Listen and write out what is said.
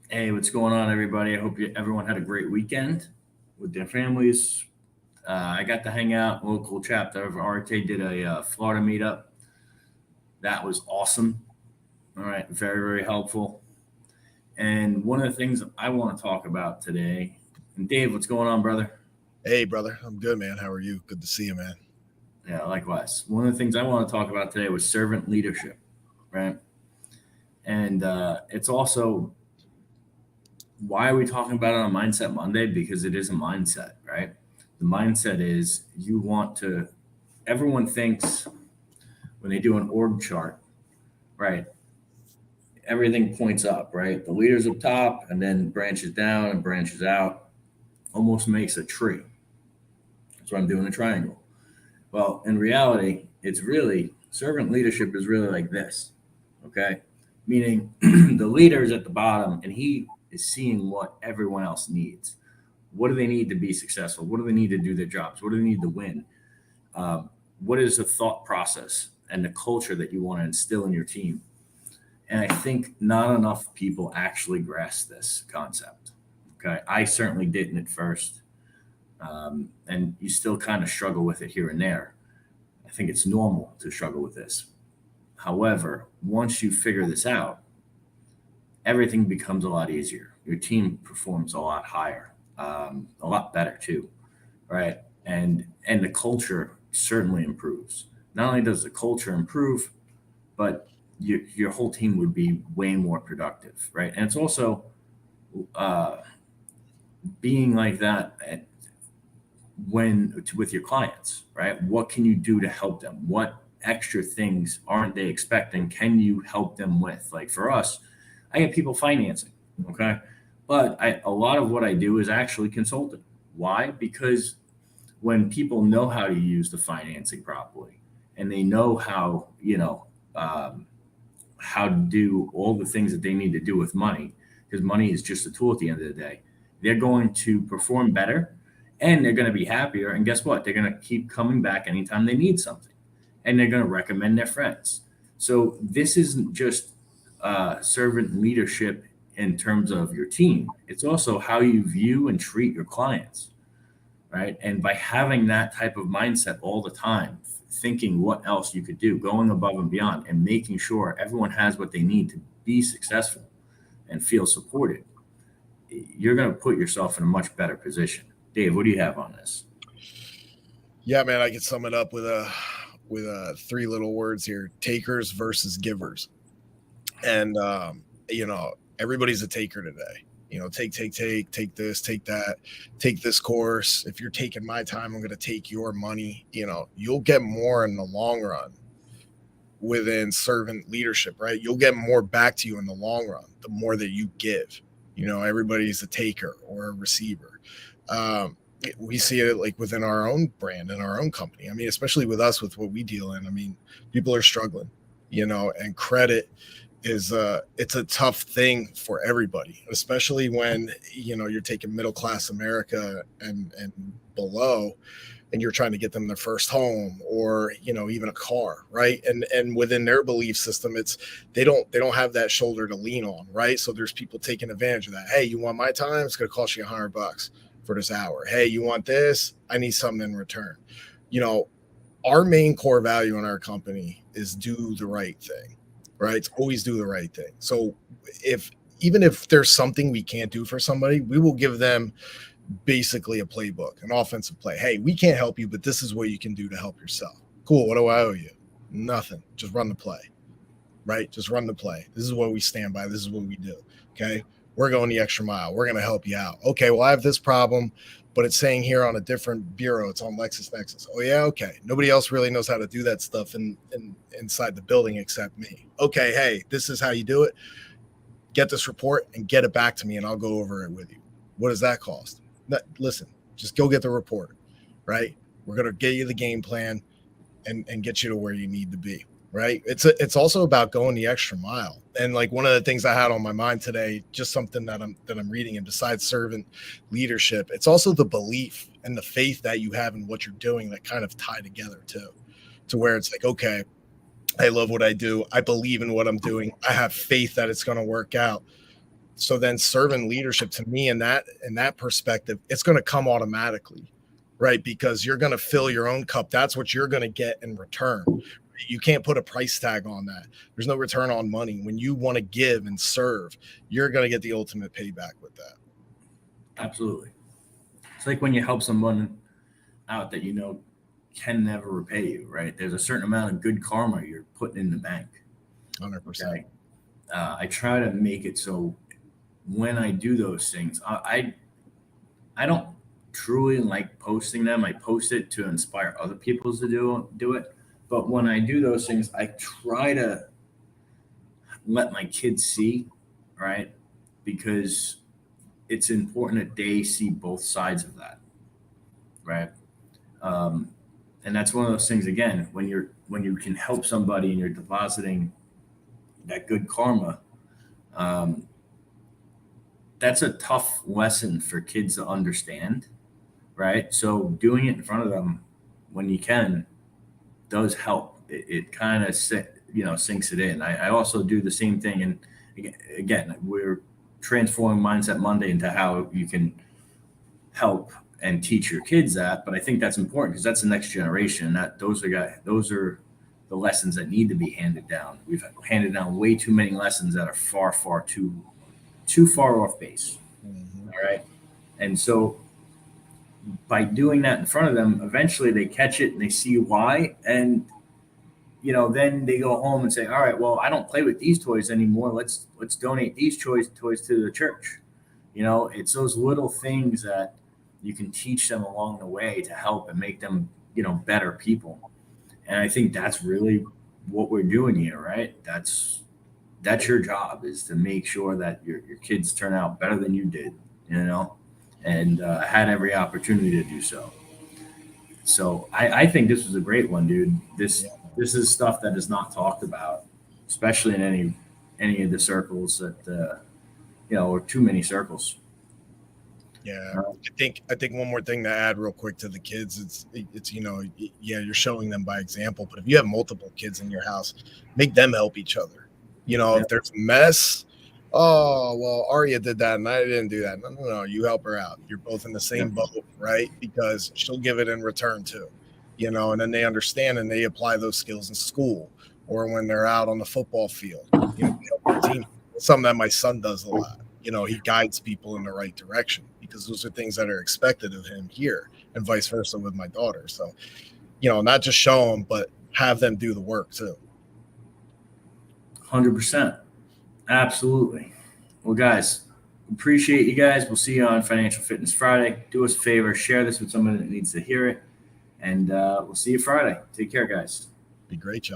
Hey, what's going on, everybody? I hope everyone had a great weekend with their families. I got to hang out. Local chapter of RTA did a Florida meetup. That was awesome. All right, very, very helpful. And one of the things I want to talk about today, and Dave, what's going on, brother? Hey, brother. I'm good, man. How are you? Good to see you, man. Yeah, likewise. One of the things I want to talk about today was servant leadership, right? And it's also why are we talking about it on Mindset Monday? Because it is a mindset, right? The mindset is you want to, everyone thinks when they do an org chart, right? Everything points up, right? The leader's up top and then branches down and branches out, almost makes a tree. That's why I'm doing a triangle. Well, in reality, it's really servant leadership is really like this, okay? Meaning the leader is at the bottom and he is seeing what everyone else needs. What do they need to be successful? What do they need to do their jobs? What do they need to win? What is the thought process and the culture that you want to instill in your team? And I think not enough people actually grasp this concept. Okay. I certainly didn't at first. And you still kind of struggle with it here and there. I think it's normal to struggle with this. However, once you figure this out, everything becomes a lot easier. Your team performs a lot higher, a lot better too, right? And the culture certainly improves. Not only does the culture improve, but your whole team would be way more productive, right? And it's also uh, being like that with your clients, right? What can you do to help them? What extra things aren't they expecting? Can you help them with? Like for us, I get people financing, okay, but a lot of what I do is actually consulting. Why? Because when people know how to use the financing properly and they know um, how to do all the things that they need to do with money, because money is just a tool at the end of the day, they're going to perform better and they're going to be happier. And guess what? They're going to keep coming back anytime they need something and they're going to recommend their friends. So this isn't just servant leadership in terms of your team, it's also how you view and treat your clients, right? And by having that type of mindset all the time, thinking what else you could do, going above and beyond, and making sure everyone has what they need to be successful and feel supported, you're going to put yourself in a much better position. Dave, what do you have on this? Yeah, man. I can sum it up with three little words here: takers versus givers. And everybody's a taker today. Take this, take that, take this course. If you're taking my time, I'm going to take your money. You'll get more in the long run within servant leadership, right? You'll get more back to you in the long run the more that you give. Everybody's a taker or a receiver. We see it like within our own brand and our own company. I mean, especially with us, with what we deal in. I mean, people are struggling, and credit is it's a tough thing for everybody, especially when you're taking middle class America and below, and you're trying to get them their first home or even a car, right? And within their belief system, it's they don't have that shoulder to lean on, right? So there's people taking advantage of that. Hey, you want my time? It's going to cost you $100 for this hour. Hey, you want this? I need something in return. you know our main core value in our company is do the right thing, right? It's always do the right thing. So if even if there's something we can't do for somebody, we will give them basically a playbook, an offensive play. Hey, we can't help you, but this is what you can do to help yourself. Cool. What do I owe you? Nothing. Just run the play, right? Just run the play. This is what we stand by. This is what we do. Okay. We're going the extra mile. We're going to help you out. Okay. Well, I have this problem, but it's saying here on a different bureau. It's on LexisNexis. Oh, yeah. Okay. Nobody else really knows how to do that stuff inside the building except me. Okay. Hey, this is how you do it. Get this report and get it back to me, and I'll go over it with you. What does that cost? Listen, just go get the report, right? We're going to get you the game plan and get you to where you need to be, right? It's also about going the extra mile. And like one of the things I had on my mind today, just something that I'm reading, and besides servant leadership, it's also the belief and the faith that you have in what you're doing that kind of tie together too, to where it's like, okay, I love what I do. I believe in what I'm doing. I have faith that it's going to work out. So then servant leadership to me in that perspective, it's going to come automatically, right? Because you're going to fill your own cup. That's what you're going to get in return. You can't put a price tag on that. There's no return on money. When you want to give and serve, you're going to get the ultimate payback with that. Absolutely. It's like when you help someone out that you know can never repay you, right? There's a certain amount of good karma you're putting in the bank. 100%. Okay? I try to make it so when I do those things, I don't truly like posting them. I post it to inspire other people to do it. But when I do those things, I try to let my kids see, right? Because it's important that they see both sides of that, right? And that's one of those things. Again, when you can help somebody and you're depositing that good karma, that's a tough lesson for kids to understand, right? So doing it in front of them when you can does help. It kind of sinks it in. I also do the same thing, and again, we're transforming Mindset Monday into how you can help and teach your kids that. But I think that's important because that's the next generation. Those are the lessons that need to be handed down. We've handed down way too many lessons that are far too far off base. Mm-hmm. All right. And so by doing that in front of them, eventually they catch it and they see why. And, then they go home and say, all right, well, I don't play with these toys anymore. Let's donate these toys to the church. It's those little things that you can teach them along the way to help and make them, better people. And I think that's really what we're doing here, right? That's your job, is to make sure that your kids turn out better than you did, and had every opportunity to do so. So I think this was a great one, dude. This is stuff that is not talked about, especially in any of the circles that, or too many circles. Yeah, I think one more thing to add real quick to the kids, it's you're showing them by example, but if you have multiple kids in your house, make them help each other. If there's a mess, oh, well, Aria did that and I didn't do that. No, you help her out. You're both in the same boat, right? Because she'll give it in return too, and then they understand and they apply those skills in school or when they're out on the football field. Help their team. Something that my son does a lot. He guides people in the right direction because those are things that are expected of him here, and vice versa with my daughter. So, not just show them, but have them do the work too. 100%. Absolutely. Well, guys, appreciate you guys. We'll see you on Financial Fitness Friday. Do us a favor, share this with someone that needs to hear it, and we'll see you Friday. Take care, guys. Be great, y'all.